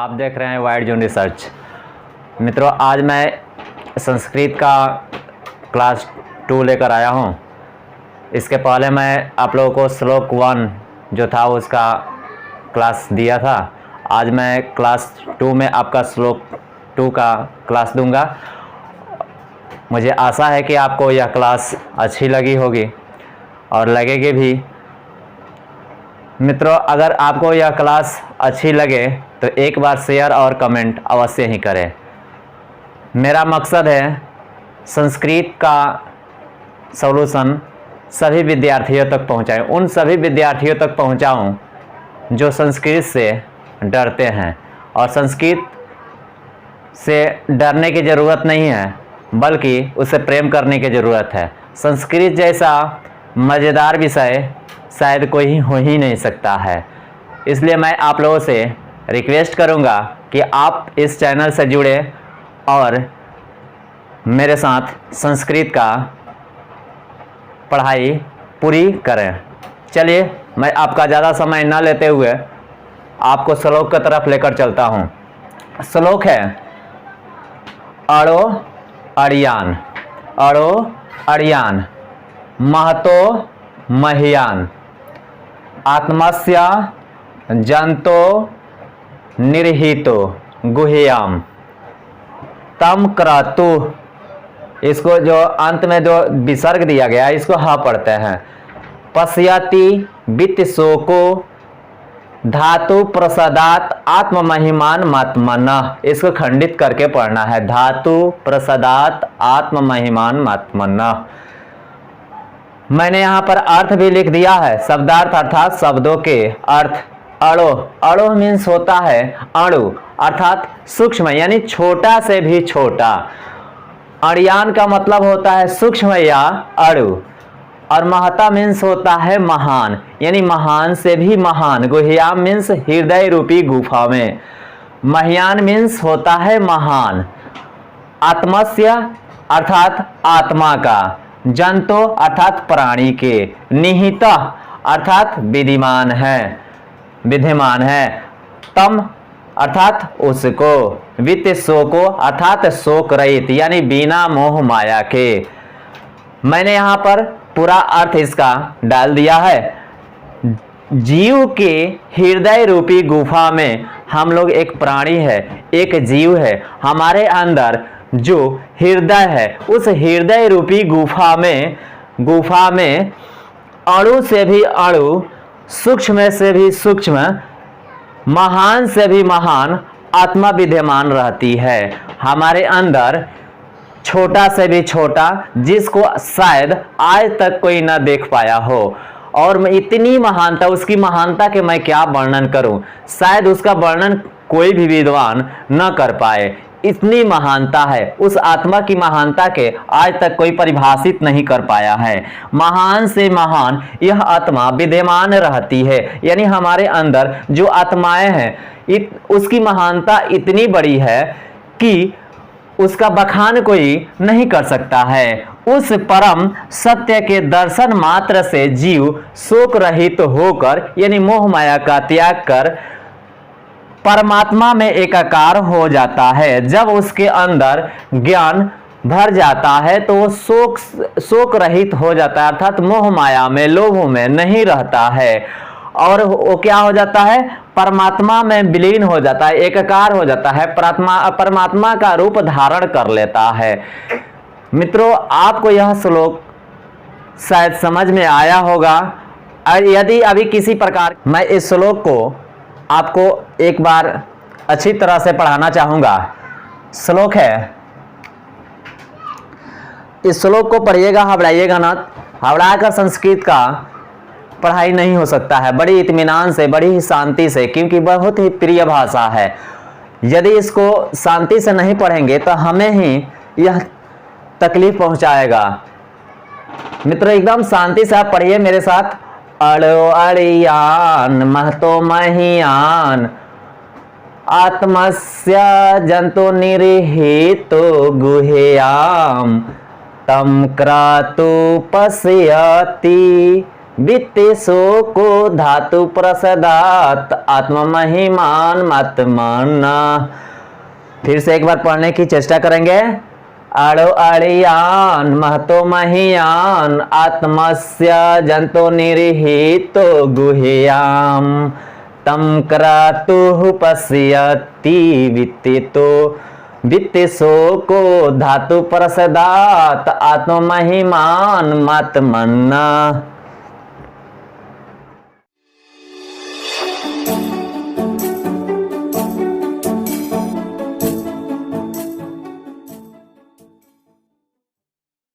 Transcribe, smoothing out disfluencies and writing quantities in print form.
आप देख रहे हैं वाइड जोन रिसर्च। मित्रों, आज मैं संस्कृत का क्लास 2 लेकर आया हूं। इसके पहले मैं आप लोगों को श्लोक 1 जो था उसका क्लास दिया था। आज मैं क्लास 2 में आपका श्लोक 2 का क्लास दूंगा। मुझे आशा है कि आपको यह क्लास अच्छी लगी होगी और लगेगी भी। मित्रों, अगर आपको यह क्लास अच्छी लगे तो एक बार शेयर और कमेंट अवश्य ही करें। मेरा मकसद है संस्कृत का सॉल्यूशन सभी विद्यार्थियों तक पहुंचाएं, उन सभी विद्यार्थियों तक पहुंचाऊं जो संस्कृत से डरते हैं। और संस्कृत से डरने की ज़रूरत नहीं है, बल्कि उसे प्रेम करने की ज़रूरत है। संस्कृत जैसा मज़ेदार विषय शायद कोई हो ही नहीं सकता है। इसलिए मैं आप लोगों से रिक्वेस्ट करूंगा कि आप इस चैनल से जुड़े और मेरे साथ संस्कृत का पढ़ाई पूरी करें। चलिए, मैं आपका ज़्यादा समय न लेते हुए आपको श्लोक की तरफ लेकर चलता हूँ। श्लोक है अड़ो अड़ियान, अड़ो अड़ियान महतो मह्यान आत्मस्य जंतो निर्हितो गुह्याम तम क्रतु। इसको जो अंत में जो विसर्ग दिया गया है इसको हा पढ़ते हैं। पश्यति वित्त शोको धातु प्रसादात आत्म महिमान मात्मनः। इसको खंडित करके पढ़ना है। धातु प्रसादात आत्म महिमान मात्मनः। मैंने यहाँ पर अर्थ भी लिख दिया है, शब्दार्थ अर्थात शब्दों के अर्थ। अणु, अणु मीन्स होता है अणु अर्थात सूक्ष्म, यानी छोटा से भी छोटा। अड़ियान का मतलब होता है सूक्ष्म या अणु। और महता मीन्स होता है महान, यानी महान से भी महान। गुह्याम मीन्स हृदय रूपी गुफा में। मह्यान मीन्स होता है महान। आत्मस्य अर्थात आत्मा का। जंतो अर्थात प्राणी के। निहित अर्थात विद्यमान है, विद्यमान है। तम अर्थात उसको। वित्त शोको अर्थात शोक रहित, यानी बिना मोह माया के। मैंने यहाँ पर पूरा अर्थ इसका डाल दिया है। जीव के हृदय रूपी गुफा में हम लोग एक प्राणी है, एक जीव है। हमारे अंदर जो हृदय है उस हृदय रूपी गुफा में अणु से भी अणु, सूक्ष्म से भी सूक्ष्म, महान से भी महान आत्मा विद्यमान रहती है हमारे अंदर। छोटा से भी छोटा, जिसको शायद आज तक कोई ना देख पाया हो। और इतनी महानता, उसकी महानता के मैं क्या वर्णन करूं, शायद उसका वर्णन कोई भी विद्वान न कर पाए। इतनी महानता है उस आत्मा की, महानता के आज तक कोई परिभाषित नहीं कर पाया है। महान से महान यह आत्मा विद्यमान रहती है, यानी हमारे अंदर जो आत्माएं हैं उसकी महानता इतनी बड़ी है कि उसका बखान कोई नहीं कर सकता है। उस परम सत्य के दर्शन मात्र से जीव शोक रहित होकर, यानी मोह माया का त्याग कर परमात्मा में एकाकार हो जाता है। जब उसके अंदर ज्ञान भर जाता है तो वो शोक रहित हो जाता है, अर्थात मोह माया में, लोभ में नहीं रहता है। और वो क्या हो जाता है, परमात्मा में विलीन हो जाता है, एकाकार हो जाता है, परमात्मा का रूप धारण कर लेता है। मित्रों, आपको यह श्लोक शायद समझ में आया होगा। और यदि अभी किसी प्रकार मैं इस श्लोक को आपको एक बार अच्छी तरह से पढ़ाना चाहूंगा। श्लोक है, इस श्लोक को पढ़िएगा, हबड़ाइएगा ना। हबड़ाकर संस्कृत का पढ़ाई नहीं हो सकता है बड़ी इत्मीनान से, बड़ी ही शांति से, क्योंकि बहुत ही प्रिय भाषा है। यदि इसको शांति से नहीं पढ़ेंगे तो हमें ही यह तकलीफ पहुंचाएगा। मित्रों, एकदम शांति से आप पढ़िए मेरे साथ। अड़ो अड़ियान महतो मह्यान आत्मस्य जंतो निर्हितो गुह्याम तम क्रतु पश्यति वित्ते सो को धातु प्रसदात आत्म महिमान मत मानना। फिर से एक बार पढ़ने की चेष्टा करेंगे। आड़ो आड़ियान महतो महियान आत्मस्य जंतो निरिहितो गुह्याम तम क्रतुः पश्यति वित्तितो वित्तिसो को धातु प्रसदात आत्म महिमान मत मन्ना।